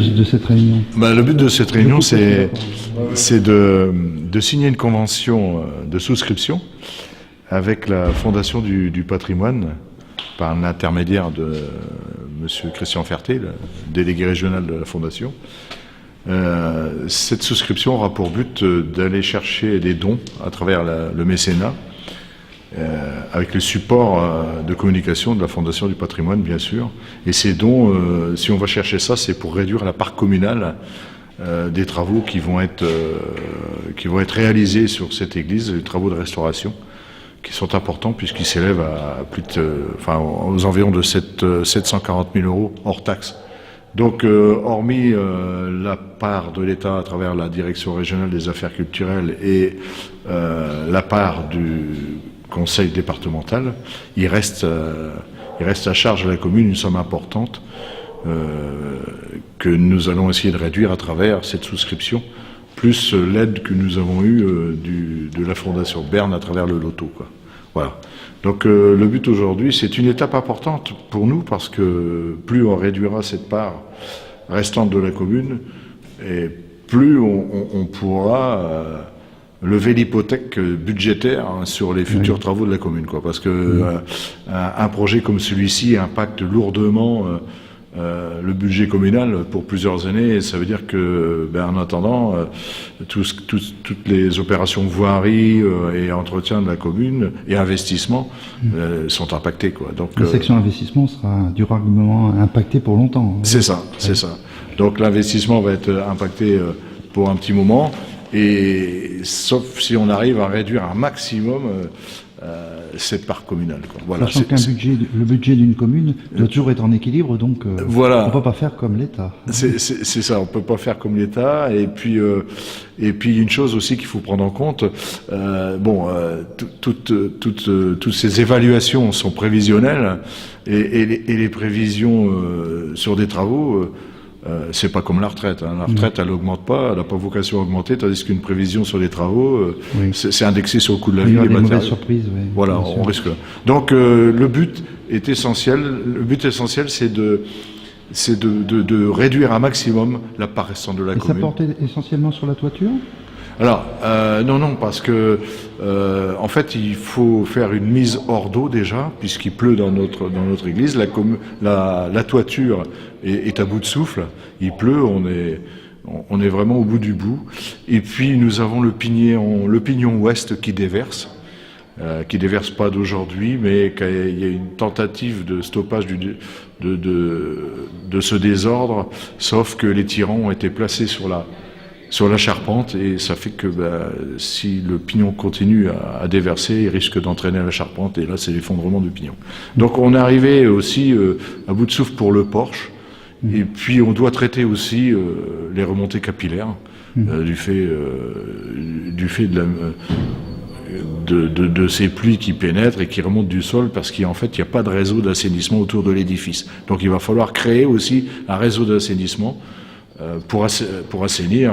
de cette réunion? Le but de cette réunion, c'est de signer une convention de souscription avec la Fondation du patrimoine, par l'intermédiaire de M. Christian Ferté, le délégué régional de la Fondation. Cette souscription aura pour but d'aller chercher des dons à travers le mécénat, avec le support de communication de la Fondation du patrimoine, bien sûr. Et ces dons, si on va chercher ça, c'est pour réduire la part communale des travaux qui vont être réalisés sur cette église, les travaux de restauration, qui sont importants puisqu'ils s'élèvent à aux environs de 740 000 euros hors taxes. Donc, hormis la part de l'État à travers la Direction régionale des affaires culturelles et la part du conseil départemental, il reste à charge de la commune une somme importante que nous allons essayer de réduire à travers cette souscription, plus l'aide que nous avons eue de la Fondation Berne à travers le loto, quoi. Voilà. Donc le but aujourd'hui, c'est une étape importante pour nous parce que plus on réduira cette part restante de la commune, et plus on pourra lever l'hypothèque budgétaire sur les futurs travaux de la commune, quoi. Parce que un projet comme celui-ci impacte lourdement le budget communal pour plusieurs années, et ça veut dire que, en attendant, toutes les opérations voirie et entretien de la commune et investissement sont impactés, quoi. Donc, la section investissement sera durablement impactée pour longtemps. C'est ça, c'est ça. Donc l'investissement va être impacté pour un petit moment, et sauf si on arrive à réduire un maximum cette part communale, quoi. Voilà. Sachant le budget d'une commune doit toujours être en équilibre, donc voilà. On ne peut pas faire comme l'État. C'est ça, on ne peut pas faire comme l'État. Et puis une chose aussi qu'il faut prendre en compte, toutes ces évaluations sont prévisionnelles, et les prévisions sur des travaux, c'est pas comme la retraite, hein. La retraite, elle augmente pas, elle n'a pas vocation à augmenter, tandis qu'une prévision sur les travaux, c'est indexé sur le coût de la vie, les matériaux. Surprises, voilà, on risque. Donc le but est essentiel. Le but essentiel, c'est de réduire un maximum la part restante de la commune. Et ça portait essentiellement sur la toiture? Alors, non, parce que en fait, il faut faire une mise hors d'eau déjà, puisqu'il pleut dans notre église. La toiture est à bout de souffle. Il pleut, on est vraiment au bout du bout. Et puis nous avons le pignon ouest qui déverse pas d'aujourd'hui, mais il y a une tentative de stoppage de ce désordre, sauf que les tirants ont été placés sur la charpente, et ça fait que si le pignon continue à déverser, il risque d'entraîner la charpente, et là c'est l'effondrement du pignon. Donc on est arrivé aussi à bout de souffle pour le porche, et puis on doit traiter aussi les remontées capillaires du fait de ces pluies qui pénètrent et qui remontent du sol, parce qu'en fait il n'y a pas de réseau d'assainissement autour de l'édifice. Donc il va falloir créer aussi un réseau d'assainissement pour assainir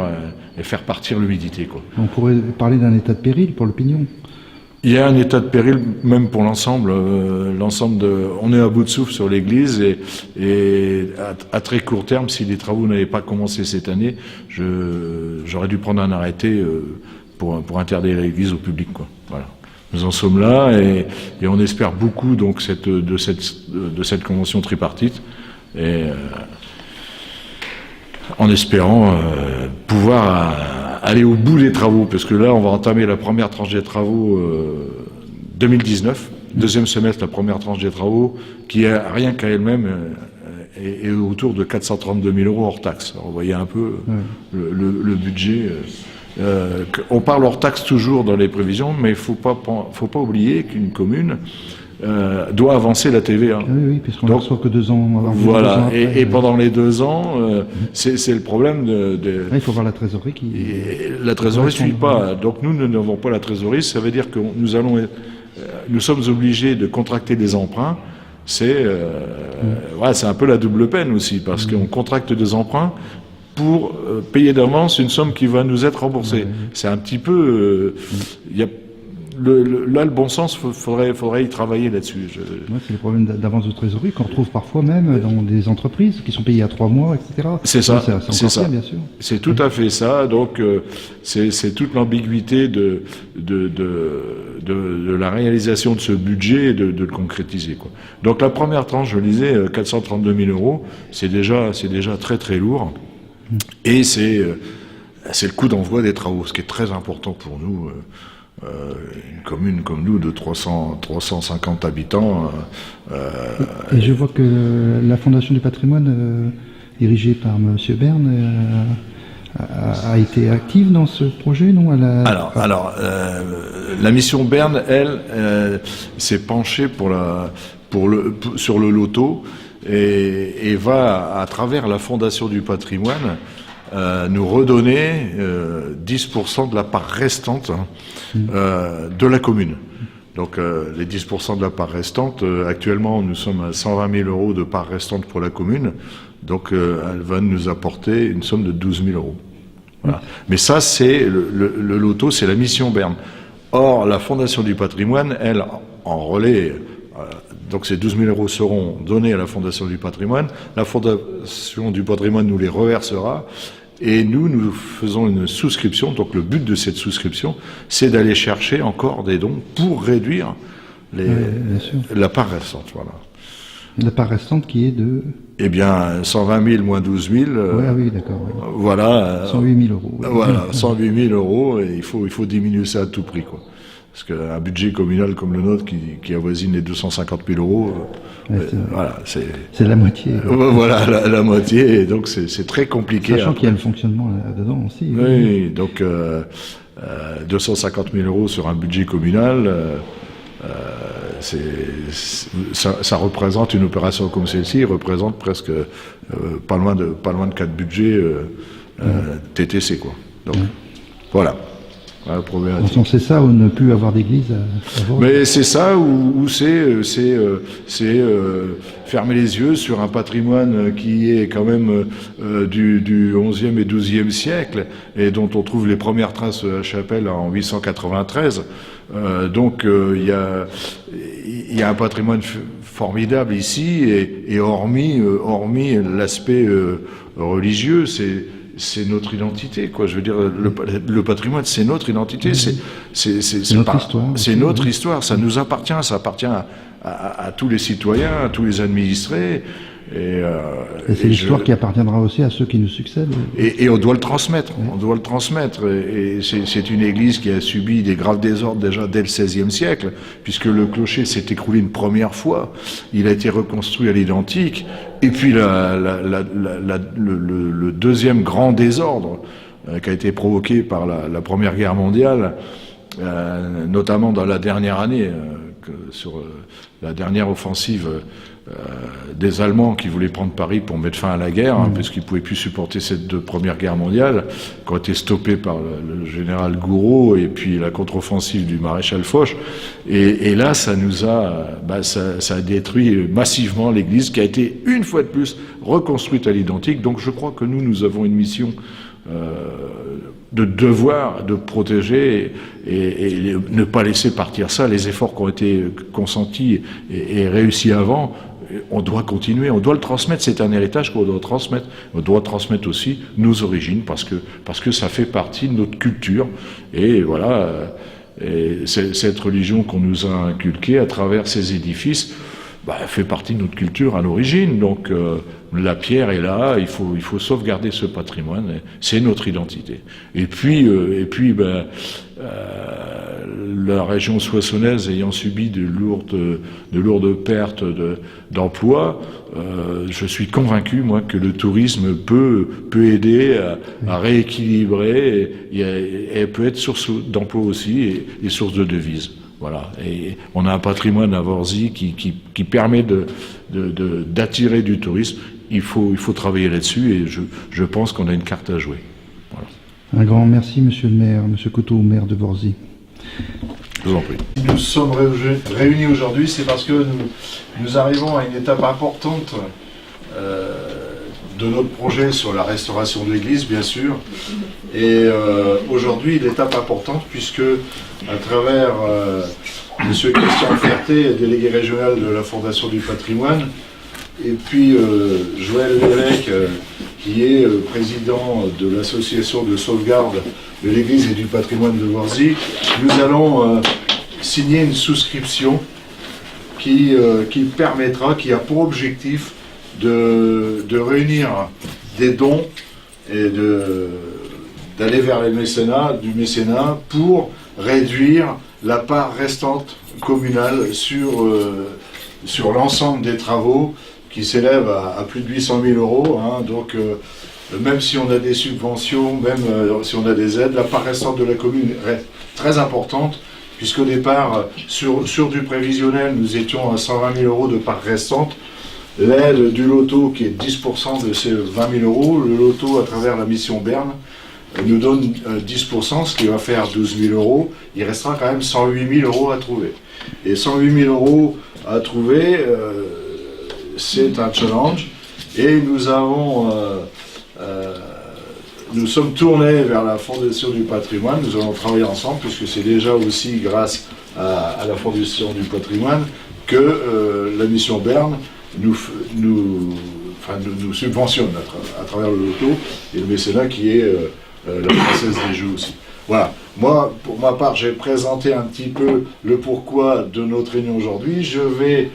et faire partir l'humidité, quoi. On pourrait parler d'un état de péril pour le pignon. Il y a un état de péril même pour l'ensemble. On est à bout de souffle sur l'église, et à très court terme, si les travaux n'avaient pas commencé cette année, j'aurais dû prendre un arrêté pour interdire l'église au public, quoi. Voilà. Nous en sommes là, et on espère beaucoup donc de cette convention tripartite, et en espérant pouvoir aller au bout des travaux, parce que là on va entamer la première tranche des travaux 2019, deuxième semestre, la première tranche des travaux, qui est rien qu'à elle-même est autour de 432 000 euros hors taxe. Alors, vous voyez un peu le budget. On parle hors taxe toujours dans les prévisions, mais il faut pas oublier qu'une commune doit avancer la TVA. Oui, puisqu'on ne reçoit que 2 ans avant. Voilà, 2 ans après, et pendant les 2 ans, c'est le problème il faut voir la trésorerie qui... La trésorerie ne suit pas. Donc nous n'avons pas la trésorerie, ça veut dire que nous sommes obligés de contracter des emprunts. C'est un peu la double peine aussi, parce qu'on contracte des emprunts pour payer d'avance une somme qui va nous être remboursée. C'est un petit peu... là, le bon sens, faudrait y travailler là-dessus. Ouais, c'est les problèmes d'avance de trésorerie qu'on retrouve parfois même dans des entreprises qui sont payées à 3 mois, etc. C'est ça, c'est ça. Bien sûr. C'est tout à fait ça. Donc, c'est toute l'ambiguïté de la réalisation de ce budget et de le concrétiser, quoi. Donc, la première tranche, je le disais, 432 000 euros, c'est déjà très très lourd. Et c'est le coup d'envoi des travaux, ce qui est très important pour nous. Une commune comme nous de 350 habitants. Et je vois que la Fondation du patrimoine, dirigée par Monsieur Berne, a été active dans ce projet, non? La mission Berne, elle, s'est penchée sur le loto et va, à travers la Fondation du patrimoine, nous redonner 10% de la part restante de la commune. Donc les 10% de la part restante, actuellement nous sommes à 120 000 euros de part restante pour la commune, donc elle va nous apporter une somme de 12 000 euros. Voilà. Mais ça, c'est le loto, c'est la mission Berne. Or, la Fondation du patrimoine, elle, en relais, donc ces 12 000 euros seront donnés à la Fondation du patrimoine. La Fondation du patrimoine nous les reversera. Et nous faisons une souscription. Donc le but de cette souscription, c'est d'aller chercher encore des dons pour réduire la part restante. Voilà. La part restante qui est de... Eh bien, 120 000 moins 12 000. Oui, d'accord. Ouais. Voilà. 108 000 euros. Ouais. Voilà, 108 000 euros. Et il faut diminuer ça à tout prix, quoi. Parce qu'un budget communal comme le nôtre, qui avoisine les 250 000 euros, voilà, c'est la moitié. Voilà, la moitié, et donc c'est très compliqué. Sachant qu'il y a le fonctionnement là-dedans aussi. Oui, donc 250 000 euros sur un budget communal, ça représente une opération comme celle-ci, représente presque pas loin de 4 budgets TTC, quoi. Donc, voilà. On sait ça, ou ne plus avoir d'église avant. Mais c'est ça, ou c'est fermer les yeux sur un patrimoine qui est quand même du XIe et XIIe siècle, et dont on trouve les premières traces à Chapelle en 893. Donc il y a un patrimoine formidable ici, et hormis l'aspect religieux, c'est notre identité, quoi. Je veux dire, le patrimoine, c'est notre identité, c'est notre histoire. C'est notre histoire. Ça nous appartient, ça appartient à tous les citoyens, à tous les administrés. Et c'est l'histoire qui appartiendra aussi à ceux qui nous succèdent. Et on doit le transmettre. On doit le transmettre. Et c'est une église qui a subi des graves désordres déjà dès le XVIe siècle, puisque le clocher s'est écroulé une première fois. Il a été reconstruit à l'identique. Et puis le deuxième grand désordre qui a été provoqué par la Première Guerre mondiale, notamment dans la dernière année, sur la dernière offensive des Allemands qui voulaient prendre Paris pour mettre fin à la guerre, puisqu'ils ne pouvaient plus supporter cette Première Guerre mondiale, qui a été stoppée par le général Gouraud et puis la contre-offensive du maréchal Foch. Et là, ça nous a, ça a détruit massivement l'église, qui a été une fois de plus reconstruite à l'identique. Donc je crois que nous avons une mission de devoir de protéger et ne pas laisser partir ça. Les efforts qui ont été consentis et réussis avant, on doit continuer, on doit le transmettre. C'est un héritage qu'on doit transmettre. On doit transmettre aussi nos origines, parce que ça fait partie de notre culture. Et voilà, et cette religion qu'on nous a inculquée à travers ces édifices, fait partie de notre culture à l'origine. Donc la pierre est là, il faut sauvegarder ce patrimoine, c'est notre identité. Et puis la région soissonnaise ayant subi de lourdes pertes d'emplois, je suis convaincu, moi, que le tourisme peut aider à rééquilibrer, et peut être source d'emploi aussi, et source de devises. Voilà. Et on a un patrimoine à Vorzy qui permet d'attirer du tourisme. Il faut travailler là-dessus, et je pense qu'on a une carte à jouer. Voilà. Un grand merci, monsieur le maire, monsieur Coteau, maire de Vorzy. Je vous en prie. Nous sommes réunis aujourd'hui, c'est parce que nous arrivons à une étape importante de notre projet sur la restauration de l'église, bien sûr. Et aujourd'hui, l'étape importante, puisque à travers M. Christian Ferté, délégué régional de la Fondation du patrimoine, et puis Joël Lélec, qui est président de l'association de sauvegarde de l'Église et du patrimoine de Vorzy, nous allons signer une souscription qui permettra, qui a pour objectif de réunir des dons et d'aller vers les du mécénat pour réduire la part restante communale sur l'ensemble des travaux qui s'élèvent à plus de 800 000 euros. Hein, donc, même si on a des subventions, même si on a des aides, la part restante de la commune reste très importante, puisqu'au départ, sur du prévisionnel, nous étions à 120 000 euros de part restante. L'aide du loto, qui est 10% de ces 20 000 euros, le loto à travers la mission Berne, nous donne 10%, ce qui va faire 12 000 euros. Il restera quand même 108 000 euros à trouver. Et 108 000 euros à trouver, c'est un challenge. Et nous sommes tournés vers la Fondation du patrimoine. Nous allons travailler ensemble, puisque c'est déjà aussi grâce à la Fondation du patrimoine que la mission Berne nous subventionne à travers le loto et le mécénat qui est la Française des Jeux aussi. Voilà. Moi, pour ma part, j'ai présenté un petit peu le pourquoi de notre réunion aujourd'hui. Je vais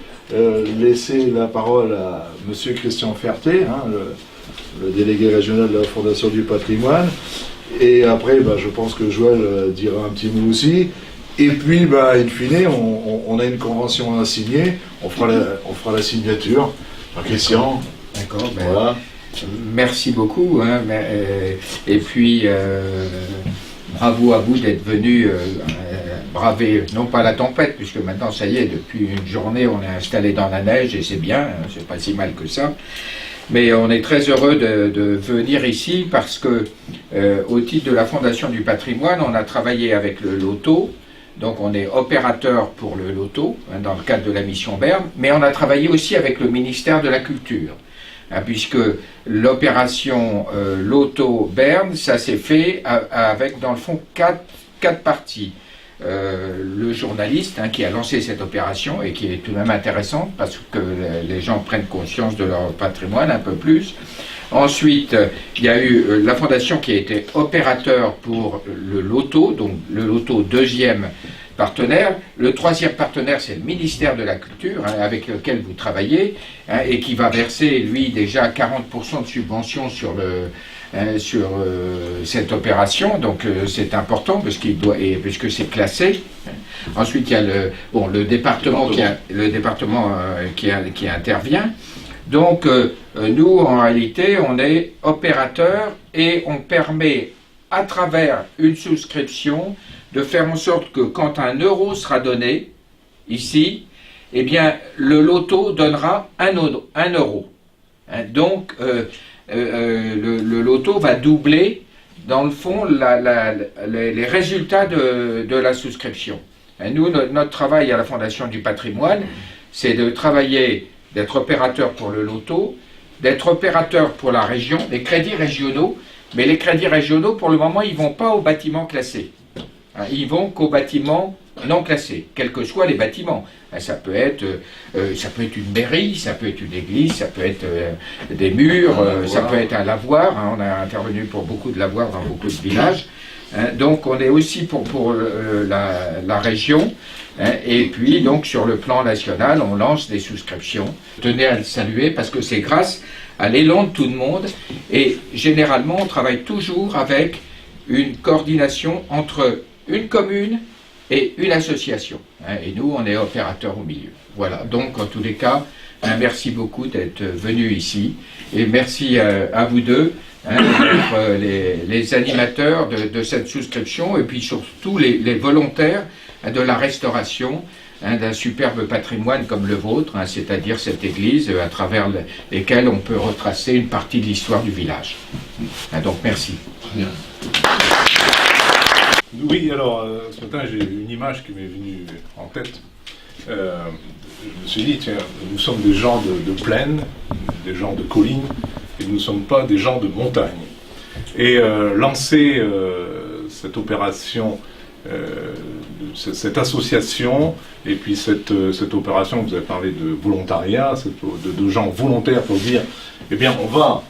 laisser la parole à M. Christian Ferté, hein, le délégué régional de la Fondation du patrimoine. Et après, je pense que Joël dira un petit mot aussi. Et puis, in fine, on a une convention à signer. On fera la signature. Christian. D'accord. Voilà. Merci beaucoup. Hein, et puis, bravo à vous d'être venu braver, non pas la tempête, puisque maintenant, ça y est, depuis une journée, on est installé dans la neige et c'est bien, hein, c'est pas si mal que ça. Mais on est très heureux de venir ici parce que, au titre de la Fondation du patrimoine, on a travaillé avec le loto. Donc on est opérateur pour le loto, hein, dans le cadre de la mission Berne, mais on a travaillé aussi avec le ministère de la Culture, hein, puisque l'opération loto Berne, ça s'est fait avec, dans le fond, quatre parties. Le journaliste, hein, qui a lancé cette opération et qui est tout de même intéressante parce que les gens prennent conscience de leur patrimoine un peu plus. Ensuite, il y a eu la Fondation qui a été opérateur pour le loto, donc le loto deuxième partenaire. Le troisième partenaire, c'est le ministère de la Culture, hein, avec lequel vous travaillez, hein, et qui va verser, lui, déjà 40% de subvention sur cette opération. Donc c'est important parce puisque c'est classé. Ensuite, il y a le département qui intervient. Donc, nous, en réalité, on est opérateur et on permet, à travers une souscription, de faire en sorte que quand 1 euro sera donné, ici, eh bien, le loto donnera 1 euro. Hein, donc, le loto va doubler, dans le fond, les résultats de la souscription. Et nous, notre travail à la Fondation du patrimoine, c'est de travailler, d'être opérateur pour le loto, d'être opérateur pour la région, les crédits régionaux, mais les crédits régionaux, pour le moment, ils ne vont pas aux bâtiments classés. Ils vont qu'aux bâtiments non classés, quels que soient les bâtiments. Ça peut être une mairie, ça peut être une église, ça peut être des murs, ça peut être un lavoir. Hein, on a intervenu pour beaucoup de lavoirs dans beaucoup de villages. Hein, donc on est aussi pour la région. Hein, et puis donc sur le plan national, on lance des souscriptions. Je tenais à le saluer parce que c'est grâce à l'élan de tout le monde. Et généralement, on travaille toujours avec une coordination entre une commune et une association. Hein, et nous, on est opérateurs au milieu. Voilà, donc en tous les cas, merci beaucoup d'être venus ici. Et merci à vous deux, hein, d'être les animateurs de cette souscription et puis surtout les volontaires, hein, de la restauration, hein, d'un superbe patrimoine comme le vôtre, hein, c'est-à-dire cette église à travers lesquelles on peut retracer une partie de l'histoire du village. Hein, donc merci. Bien. Oui, alors ce matin j'ai une image qui m'est venue en tête. Je me suis dit, tiens, nous sommes des gens de plaine, des gens de collines, et nous ne sommes pas des gens de montagne. Et lancer cette opération, cette association, et puis cette opération, vous avez parlé de volontariat, de gens volontaires pour dire, eh bien, on va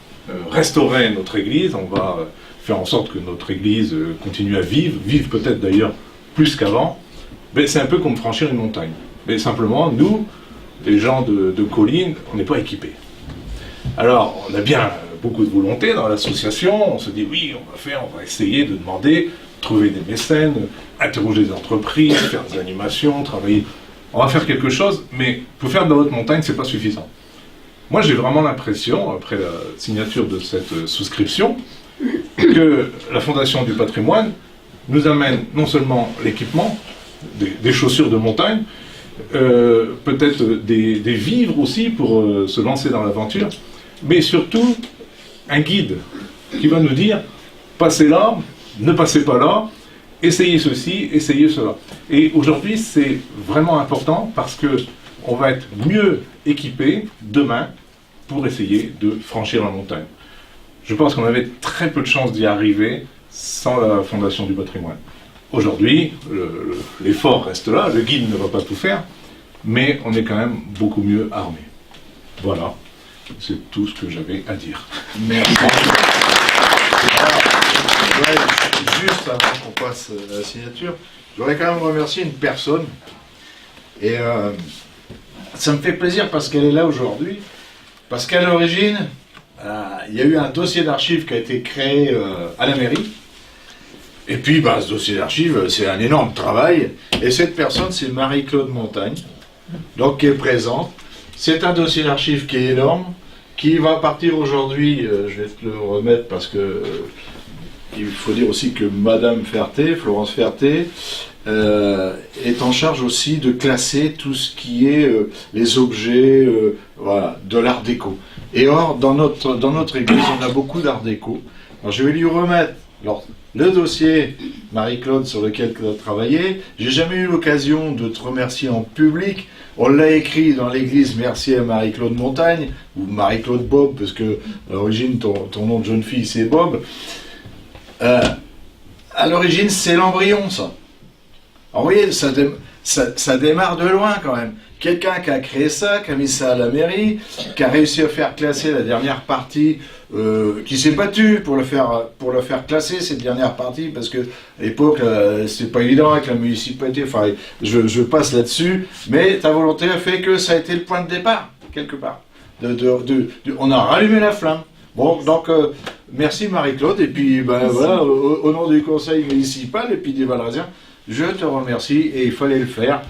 restaurer notre Église, on va faire en sorte que notre Église continue à vivre peut-être d'ailleurs plus qu'avant. Mais c'est un peu comme franchir une montagne. Mais simplement, nous, les gens de collines, on n'est pas équipés. Alors, on a bien beaucoup de volonté dans l'association, on se dit oui, on va essayer de demander, trouver des mécènes, interroger des entreprises, faire des animations, travailler. On va faire quelque chose, mais pour faire de la haute montagne, c'est pas suffisant. Moi, j'ai vraiment l'impression, après la signature de cette souscription, que la Fondation du patrimoine nous amène non seulement l'équipement, des chaussures de montagne, peut-être des vivres aussi pour se lancer dans l'aventure, mais surtout un guide qui va nous dire passez là, ne passez pas là, essayez ceci, essayez cela. Et aujourd'hui, c'est vraiment important parce que on va être mieux équipé demain pour essayer de franchir la montagne. Je pense qu'on avait très peu de chances d'y arriver sans la Fondation du patrimoine. Aujourd'hui, l'effort reste là, le guide ne va pas tout faire, mais on est quand même beaucoup mieux armé. Voilà, c'est tout ce que j'avais à dire. Merci. Juste avant qu'on passe à la signature, je voudrais quand même remercier une personne. Et ça me fait plaisir parce qu'elle est là aujourd'hui. Parce qu'à l'origine, il y a eu un dossier d'archives qui a été créé à la mairie. Et puis, ce dossier d'archives, c'est un énorme travail. Et cette personne, c'est Marie-Claude Montagne, donc qui est présente. C'est un dossier d'archives qui est énorme, qui va partir aujourd'hui. Je vais te le remettre parce que il faut dire aussi que Madame Ferté, Florence Ferté, est en charge aussi de classer tout ce qui est les objets de l'art déco. Et or, dans notre église, on a beaucoup d'art déco. Alors, je vais lui remettre le dossier, Marie-Claude, sur lequel tu as travaillé. J'ai jamais eu l'occasion de te remercier en public. On l'a écrit dans l'église, merci à Marie-Claude Montagne, ou Marie-Claude Bob, parce que à l'origine, ton nom de jeune fille, c'est Bob. À l'origine, c'est l'embryon, ça. Alors, vous voyez, ça démarre de loin, quand même. Quelqu'un qui a créé ça, qui a mis ça à la mairie, qui a réussi à faire classer la dernière partie, qui s'est battu pour le faire classer, cette dernière partie, parce que à l'époque, c'est pas évident avec la municipalité, enfin, je passe là-dessus, mais ta volonté a fait que ça a été le point de départ, quelque part. On a rallumé la flamme. Bon, donc, merci Marie-Claude, et puis, voilà, au nom du conseil municipal, et puis des Valrésiens, je te remercie, et il fallait le faire.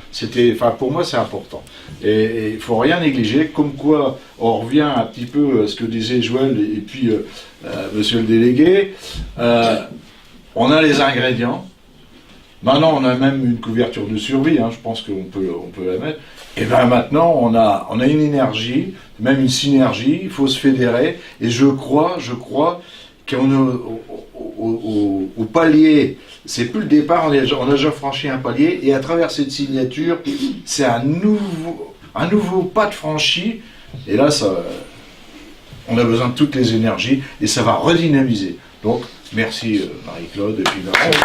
Pour moi, c'est important. Et il ne faut rien négliger, comme quoi, on revient un petit peu à ce que disait Joël, et puis monsieur le délégué. On a les ingrédients. Maintenant, on a même une couverture de survie, je pense qu'on peut la mettre. Et bien maintenant, on a une énergie, même une synergie, il faut se fédérer. Et je crois qu'on est au palier. C'est plus le départ, on a déjà franchi un palier, et à travers cette signature, c'est un nouveau pas de franchi, et là, on a besoin de toutes les énergies, et ça va redynamiser. Donc, merci Marie-Claude, et puis merci.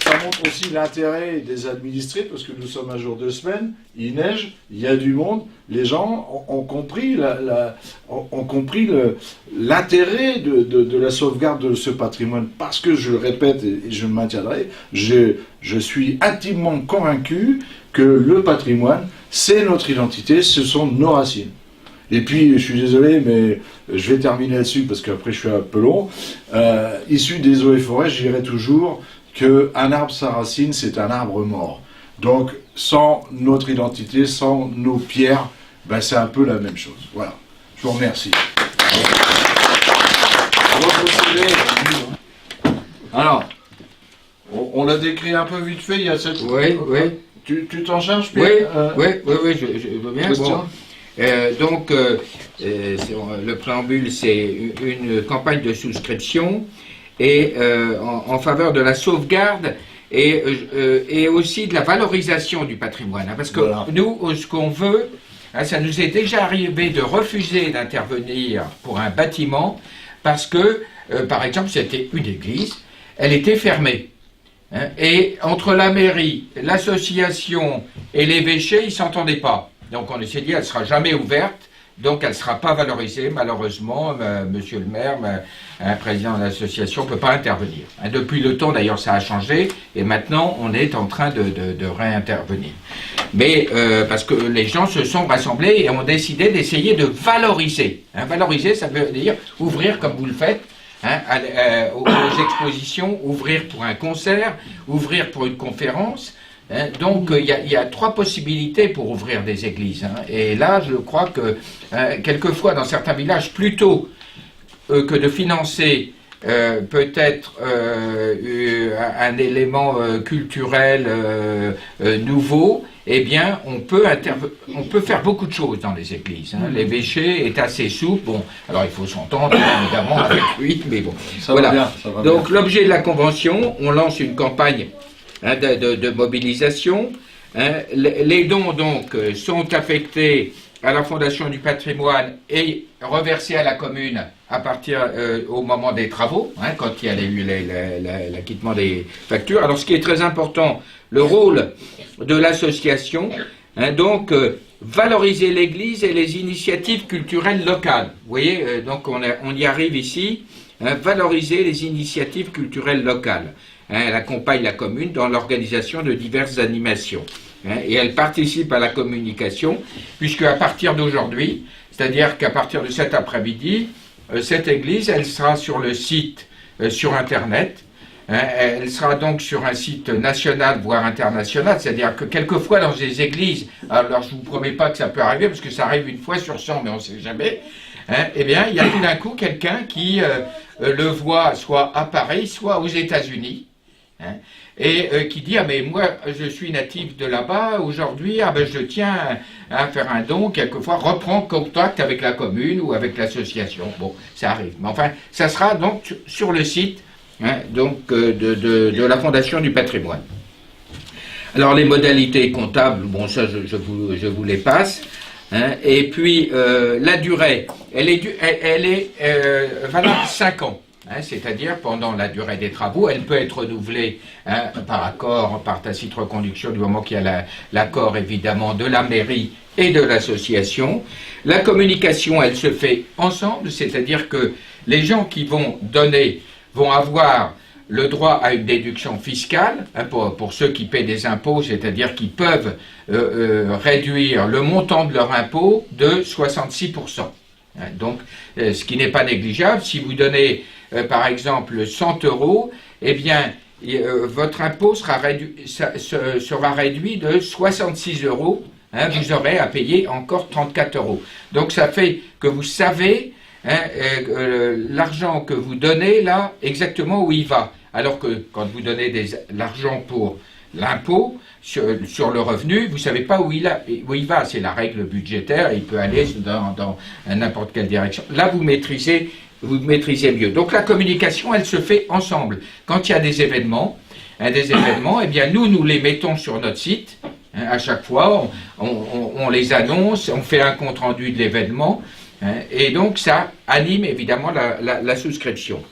Ça montre aussi l'intérêt des administrés, parce que nous sommes un jour de semaine, il neige, il y a du monde, les gens ont compris l'intérêt de la sauvegarde de ce patrimoine, parce que, je le répète et je me maintiendrai, je suis intimement convaincu que le patrimoine, c'est notre identité, ce sont nos racines. Et puis, je suis désolé, mais je vais terminer là-dessus, parce qu'après je suis un peu long, issu des eaux et forêts, je dirais toujours qu'un arbre sans racines, c'est un arbre mort. Donc, sans notre identité, sans nos pierres, c'est un peu la même chose. Voilà. Je vous remercie. Alors, on l'a décrit un peu vite fait, il y a cette... Oui. Tu t'en charges, Pierre? Oui, je veux bien. Bon. Donc, le préambule, c'est une campagne de souscription et en faveur de la sauvegarde et aussi de la valorisation du patrimoine. Parce que nous, ce qu'on veut, Hein, ça nous est déjà arrivé de refuser d'intervenir pour un bâtiment parce que, par exemple, c'était une église, elle était fermée. Hein, et entre la mairie, l'association et l'évêché, ils ne s'entendaient pas. Donc on s'est dit, elle ne sera jamais ouverte, donc elle ne sera pas valorisée. Malheureusement, monsieur le maire, un président de l'association ne peut pas intervenir. Hein, depuis le temps, d'ailleurs, ça a changé, et maintenant, on est en train de réintervenir. Mais parce que les gens se sont rassemblés et ont décidé d'essayer de valoriser. Hein, valoriser, ça veut dire ouvrir comme vous le faites. Hein, aux expositions, ouvrir pour un concert, ouvrir pour une conférence. Hein, donc il y a 3 possibilités pour ouvrir des églises. Hein, et là, je crois que quelquefois, dans certains villages, plutôt que de financer peut-être un élément culturel nouveau, eh bien, on peut faire beaucoup de choses dans les églises. Hein. L'évêché est assez souple. Bon, alors il faut s'entendre évidemment avec lui, mais bon. Ça voilà. va bien, ça va Donc bien. l'objet de la convention, on lance une campagne de mobilisation. Hein. Les dons donc sont affectés à la Fondation du patrimoine et reversés à la commune à partir au moment des travaux, hein, quand il y a eu l'acquittement des factures. Alors ce qui est très important, le rôle de l'association, hein, donc valoriser l'Église et les initiatives culturelles locales. Vous voyez, donc on y arrive ici, hein, valoriser les initiatives culturelles locales. Hein, elle accompagne la commune dans l'organisation de diverses animations. Hein, et elle participe à la communication, puisque à partir d'aujourd'hui, c'est-à-dire qu'à partir de cet après-midi, cette église, elle sera sur le site, sur Internet. Hein, elle sera donc sur un site national, voire international, c'est-à-dire que quelquefois dans des églises, alors je ne vous promets pas que ça peut arriver, parce que ça arrive une fois sur 100, mais on ne sait jamais, hein, eh bien, il y a tout d'un coup quelqu'un qui le voit soit à Paris, soit aux États-Unis, hein, et qui dit, ah mais moi je suis natif de là-bas, aujourd'hui, ah ben je tiens à faire un don, quelquefois reprend contact avec la commune ou avec l'association. Bon, ça arrive. Mais enfin, ça sera donc sur le site, hein, donc, de la Fondation du patrimoine. Alors les modalités comptables, bon ça je vous les passe. Hein, et puis la durée, elle est valable 5 ans. Hein, c'est-à-dire pendant la durée des travaux, elle peut être renouvelée, hein, par accord, par tacite reconduction, du moment qu'il y a l'accord évidemment de la mairie et de l'association. La communication, elle se fait ensemble, c'est-à-dire que les gens qui vont donner vont avoir le droit à une déduction fiscale, hein, pour ceux qui paient des impôts, c'est-à-dire qu'ils peuvent réduire le montant de leur impôt de 66%. Hein, donc, ce qui n'est pas négligeable. Si vous donnez par exemple 100 €, eh bien, votre impôt sera réduit de 66 €. Hein, vous aurez à payer encore 34 €. Donc ça fait que vous savez, hein, l'argent que vous donnez là, exactement où il va. Alors que quand vous donnez l'argent pour l'impôt sur le revenu, vous ne savez pas où il va. C'est la règle budgétaire, il peut aller dans n'importe quelle direction. Là, vous maîtrisez mieux. Donc la communication, elle se fait ensemble. Quand il y a des événements, eh bien nous les mettons sur notre site. Hein, à chaque fois, on les annonce, on fait un compte-rendu de l'événement, hein, et donc ça anime évidemment la souscription.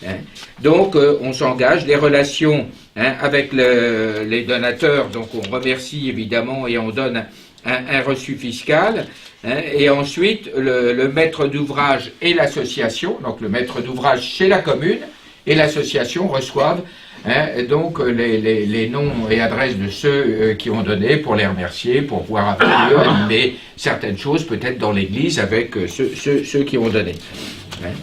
Hein. Donc on s'engage, les relations, hein, avec les donateurs, donc on remercie évidemment et on donne un reçu fiscal, hein, et ensuite le maître d'ouvrage et l'association, donc le maître d'ouvrage chez la commune et l'association reçoivent, hein, donc les noms et adresses de ceux qui ont donné pour les remercier, pour voir avec eux animer certaines choses peut-être dans l'église avec ceux qui ont donné. Hein.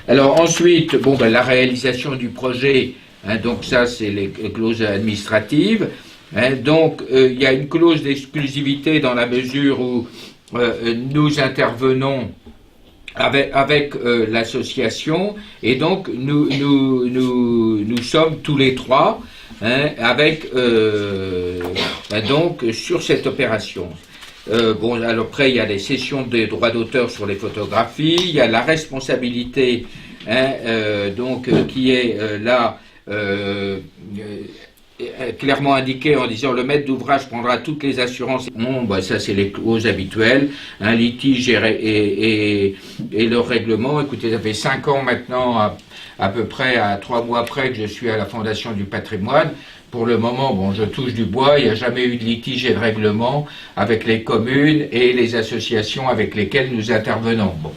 Alors ensuite, bon, ben, la réalisation du projet, hein, donc ça c'est les clauses administratives. Hein, donc il y a une clause d'exclusivité dans la mesure où nous intervenons avec l'association, et donc nous sommes tous les trois, hein, avec donc sur cette opération. Bon, alors après il y a les cessions des droits d'auteur sur les photographies, il y a la responsabilité, hein, donc qui est là clairement indiqué en disant le maître d'ouvrage prendra toutes les assurances. Bon, bah, ça c'est les clauses habituelles, un litige et le règlement. Écoutez, ça fait 5 ans maintenant, à peu près à 3 mois près que je suis à la Fondation du patrimoine. Pour le moment, bon, je touche du bois, il n'y a jamais eu de litige et de règlement avec les communes et les associations avec lesquelles nous intervenons. Bon,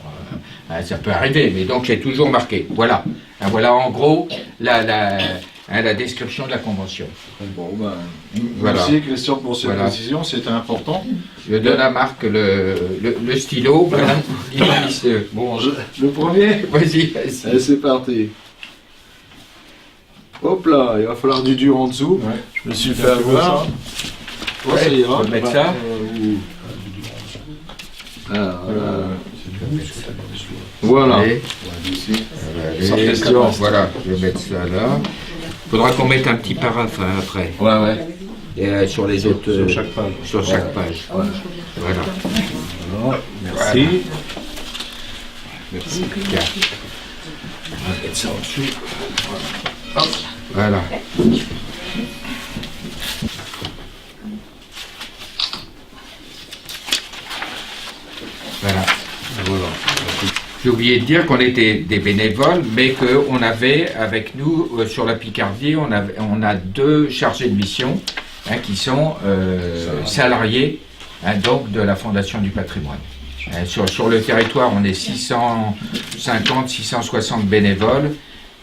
ça peut arriver, mais donc j'ai toujours marqué. Voilà. Voilà en gros la description de la convention. Bon, ben, Voilà. merci Christian pour cette Voilà. précision, c'était important. Je donne à Marc le stylo. Voilà. Bon, le premier, Vas-y. allez, c'est parti. Hop là, il va falloir du dur en dessous. Ouais. Je me suis fait avoir. Oh, ça Ouais, ira. on va mettre ça. Voilà. Allez. Sans Allez, question. voilà, je vais mettre ça là. Faudra qu'on mette un petit paragraphe après. Ouais, ouais. Et, sur les autres. Sur chaque page. Sur chaque page. Ouais. Voilà. Alors, merci. Merci. Tiens. On va mettre ça en dessous. Voilà. Voilà. Voilà. J'ai oublié de dire qu'on était des bénévoles, mais qu'on avait avec nous, sur la Picardie, on a 2 chargés de mission qui sont salariés donc de la Fondation du patrimoine. Sur le territoire, on est 650, 660 bénévoles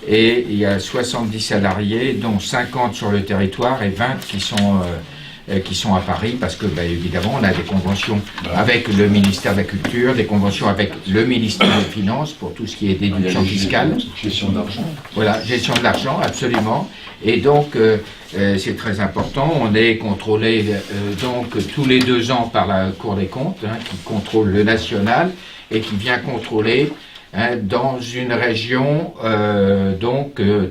et il y a 70 salariés, dont 50 sur le territoire et 20 qui sont à Paris parce que, évidemment, on a des conventions avec le ministère de la Culture, des conventions avec le ministère des Finances pour tout ce qui est déduction fiscale. Gestion d'argent. Voilà, gestion de l'argent, absolument. Et donc, c'est très important. On est contrôlé donc tous les 2 ans par la Cour des comptes, qui contrôle le national et qui vient contrôler dans une région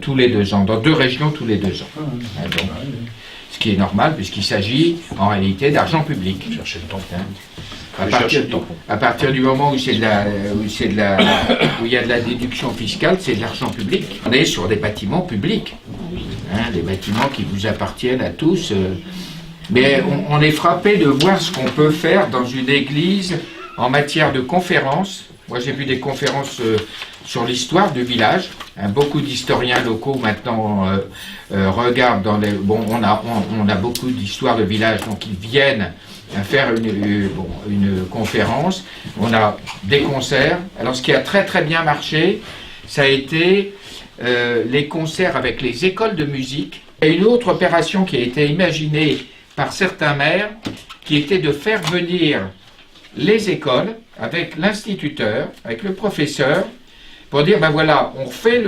tous les 2 ans, dans 2 régions tous les 2 ans. Donc, ce qui est normal puisqu'il s'agit en réalité d'argent public. Chercher le tampon. À partir du moment où il y a de la déduction fiscale, c'est de l'argent public. On est sur des bâtiments publics, des bâtiments qui vous appartiennent à tous. Mais on est frappé de voir ce qu'on peut faire dans une église en matière de conférences. Moi, j'ai vu des conférences sur l'histoire du village. Beaucoup d'historiens locaux maintenant regardent dans les. Bon, on a beaucoup d'histoires de village, donc ils viennent faire une conférence. On a des concerts. Alors, ce qui a très très bien marché, ça a été les concerts avec les écoles de musique. Et une autre opération qui a été imaginée par certains maires, qui était de faire venir les écoles avec l'instituteur, avec le professeur, pour dire, voilà, on fait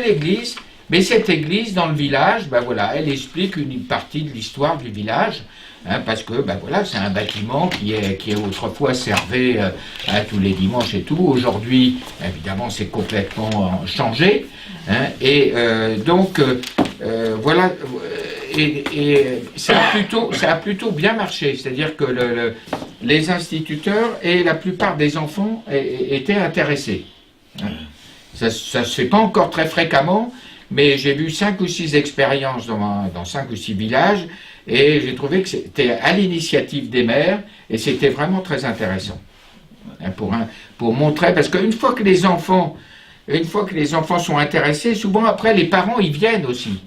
l'église, mais cette église dans le village, elle explique une partie de l'histoire du village, parce que, c'est un bâtiment qui autrefois servait tous les dimanches et tout. Aujourd'hui, évidemment, c'est complètement changé, et donc, voilà. Et ça a plutôt bien marché, c'est-à-dire que les instituteurs et la plupart des enfants étaient intéressés. Ça ne se fait pas encore très fréquemment, mais j'ai vu 5 ou 6 expériences dans 5 ou 6 villages, et j'ai trouvé que c'était à l'initiative des maires, et c'était vraiment très intéressant. Pour montrer, parce qu'une fois que les enfants sont intéressés, souvent après les parents ils viennent aussi.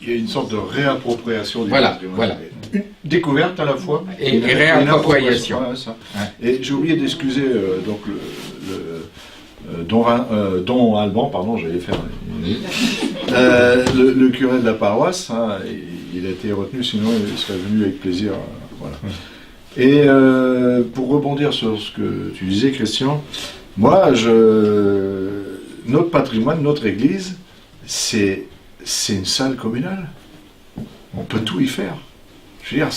Il y a une sorte de réappropriation du patrimoine. Voilà. Une découverte à la fois. Et réappropriation. Ouais, ça. Et j'ai oublié d'excuser Don Alban, pardon, j'allais faire le curé de la paroisse, il a été retenu, sinon il serait venu avec plaisir. Voilà. Et pour rebondir sur ce que tu disais, Christian, moi, notre patrimoine, notre église, c'est une salle communale. On peut tout y faire. Je veux dire,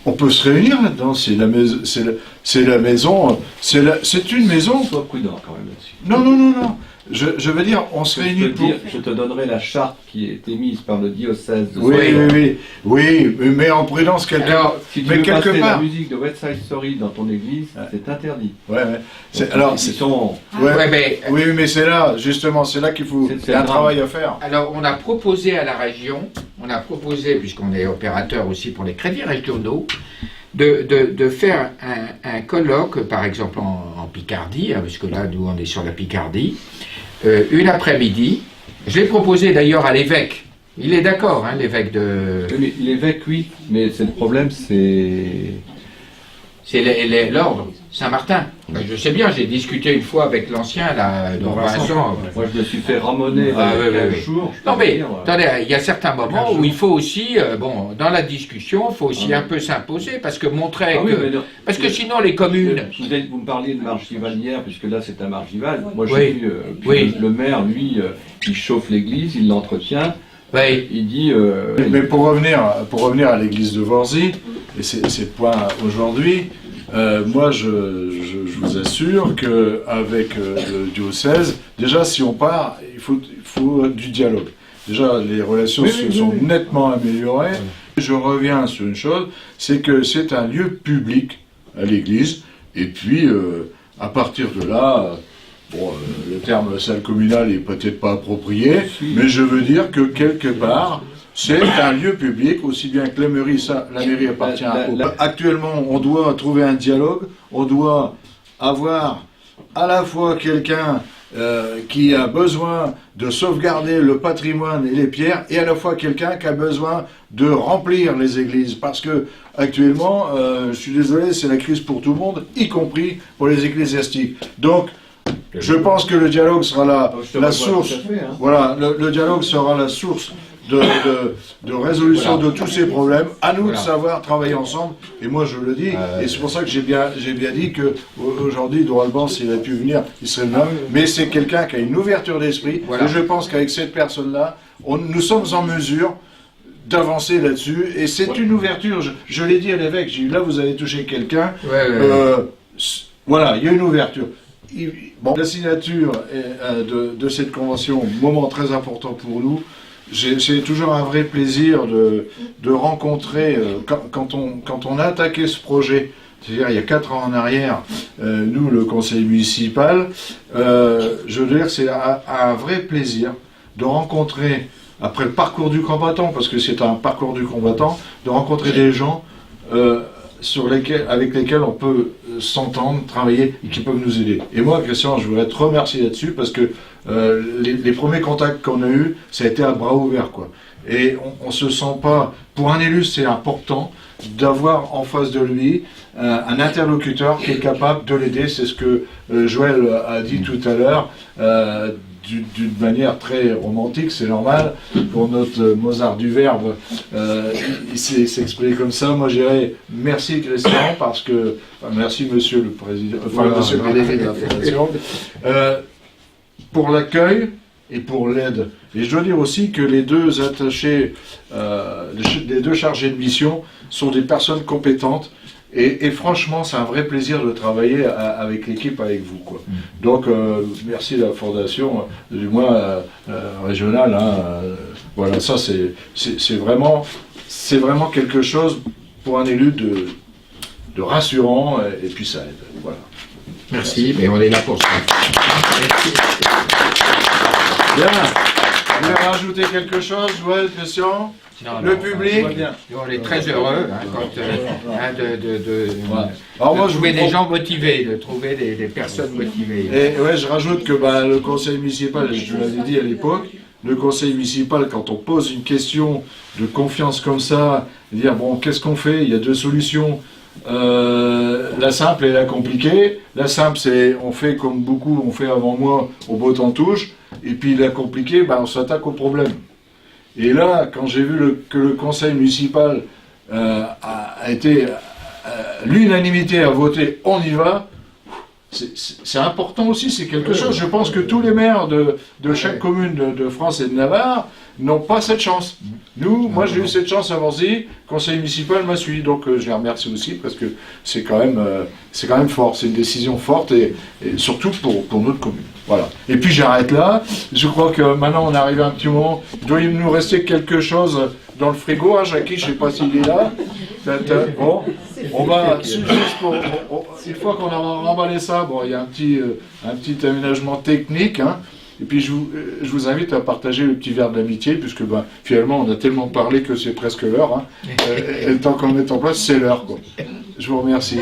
on peut se réunir là-dedans. C'est une maison. Sois prudent quand même là-dessus. Non. je veux dire, on se réunit pour... Je te donnerai la charte qui est émise par le diocèse de Oui, mais en prudence quelque part. Alors, Si tu Mais veux quelque passer part. la musique de West Side Story dans ton église, c'est interdit. Ouais. Donc, Ouais, Mais c'est là, justement, c'est là qu'il faut... C'est Il y a un le drame. travail à faire. alors, on a proposé à la région, puisqu'on est opérateur aussi pour les crédits régionaux, de faire un colloque, par exemple en Picardie, hein, puisque là, nous, on est sur la Picardie, une après-midi. Je l'ai proposé d'ailleurs à l'évêque. Il est d'accord, hein, l'évêque de... Mais l'évêque, oui, mais c'est le problème, c'est... C'est l'ordre, Saint-Martin. Ben, je sais bien, j'ai discuté une fois avec l'ancien, là, de Vincent. Moi, je me suis fait ramoner Ah, il y a oui. 15 jours. Non mais, attendez, il y a certains moments où il faut aussi, dans la discussion, il faut aussi un peu s'imposer, parce que montrer Ah oui, que... mais non. Parce que sinon, les communes... Vous me parliez de Margival hier, puisque là c'est un Margival. Moi Oui. j'ai vu Oui. le maire, lui, il chauffe l'église, il l'entretient, Oui. il dit... Mais pour revenir à l'église de Vorzy, et c'est le point aujourd'hui, moi je vous assure qu'avec le diocèse, déjà si on part, il faut du dialogue. Déjà les relations se sont nettement améliorées. Je reviens sur une chose, c'est que c'est un lieu public à l'église, et puis à partir de là... le terme salle communale est peut-être pas approprié, mais je veux dire que quelque part, c'est un lieu public, aussi bien que la mairie appartient Actuellement, on doit trouver un dialogue, on doit avoir à la fois quelqu'un qui a besoin de sauvegarder le patrimoine et les pierres, et à la fois quelqu'un qui a besoin de remplir les églises, parce que actuellement, je suis désolé, c'est la crise pour tout le monde, y compris pour les ecclésiastiques. Donc, je pense que le dialogue sera la source. Voilà, le dialogue sera la source de résolution de tous ces problèmes. À nous de savoir travailler ensemble. Et moi, je le dis. Et c'est pour ça que j'ai bien dit que aujourd'hui, Doralban, s'il a pu venir, il serait là. Mais c'est quelqu'un qui a une ouverture d'esprit. Et je pense qu'avec cette personne-là, nous sommes en mesure d'avancer là-dessus. Et c'est une ouverture. Je l'ai dit à l'évêque. J'ai dit, là, vous avez touché quelqu'un. Voilà, il y a une ouverture. Bon, la signature de cette convention, moment très important pour nous, c'est toujours un vrai plaisir de rencontrer, quand on a attaqué ce projet, c'est-à-dire il y a 4 ans en arrière, nous, le conseil municipal, je veux dire, c'est un vrai plaisir de rencontrer, après le parcours du combattant, parce que c'est un parcours du combattant, de rencontrer des gens avec lesquels on peut s'entendre, travailler et qui peuvent nous aider. Et moi, Christian, je voudrais te remercier là-dessus parce que les premiers contacts qu'on a eus, ça a été à bras ouverts, quoi. Et on se sent pas... Pour un élu, c'est important d'avoir en face de lui un interlocuteur qui est capable de l'aider. C'est ce que Joël a dit tout à l'heure. D'une manière très romantique, c'est normal, pour notre Mozart du Verbe, il s'est exprimé comme ça. Moi, je dirais merci Christian, parce que, merci monsieur le président, monsieur le délégué de la Fondation, pour l'accueil et pour l'aide. Et je dois dire aussi que les deux attachés, les deux chargés de mission sont des personnes compétentes. Et franchement, c'est un vrai plaisir de travailler avec l'équipe, avec vous, quoi. Donc, merci à la Fondation, du moins régionale. Voilà, ça, c'est vraiment quelque chose pour un élu de rassurant, et puis ça aide. Voilà. Merci, mais on est là pour ça. Bien. Vous voulez rajouter quelque chose, Joël, Christian? Le public, on est très heureux Alors moi, de trouver des gens motivés, de trouver des personnes motivées. Et ouais, je rajoute que le conseil municipal, je vous l'avais dit à l'époque, le conseil municipal, quand on pose une question de confiance comme ça, dire bon, qu'est-ce qu'on fait? Il y a 2 solutions. La simple et la compliquée. La simple, c'est on fait comme beaucoup ont fait avant moi, au bottin touche. Et puis la compliquée, on s'attaque au problème. Et là, quand j'ai vu que le conseil municipal a été l'unanimité à voter, on y va, c'est important aussi, c'est quelque chose. Je pense que tous les maires de chaque commune de France et de Navarre n'ont pas cette chance. Moi j'ai eu cette chance à Vorzy, conseil municipal m'a suivi, donc je les remercie aussi parce que c'est quand même fort, c'est une décision forte et surtout pour notre commune. Voilà. Et puis j'arrête là, je crois que maintenant on est arrivé à un petit moment, il doit nous rester quelque chose dans le frigo, hein, Jackie, je ne sais pas s'il est là. Bon, on va, une fois qu'on aura remballé ça, bon, il y a un petit aménagement technique, hein. Et puis je vous invite à partager le petit verre d'amitié, puisque finalement on a tellement parlé que c'est presque l'heure. Hein. Et tant qu'on est en place, c'est l'heure, quoi. Je vous remercie.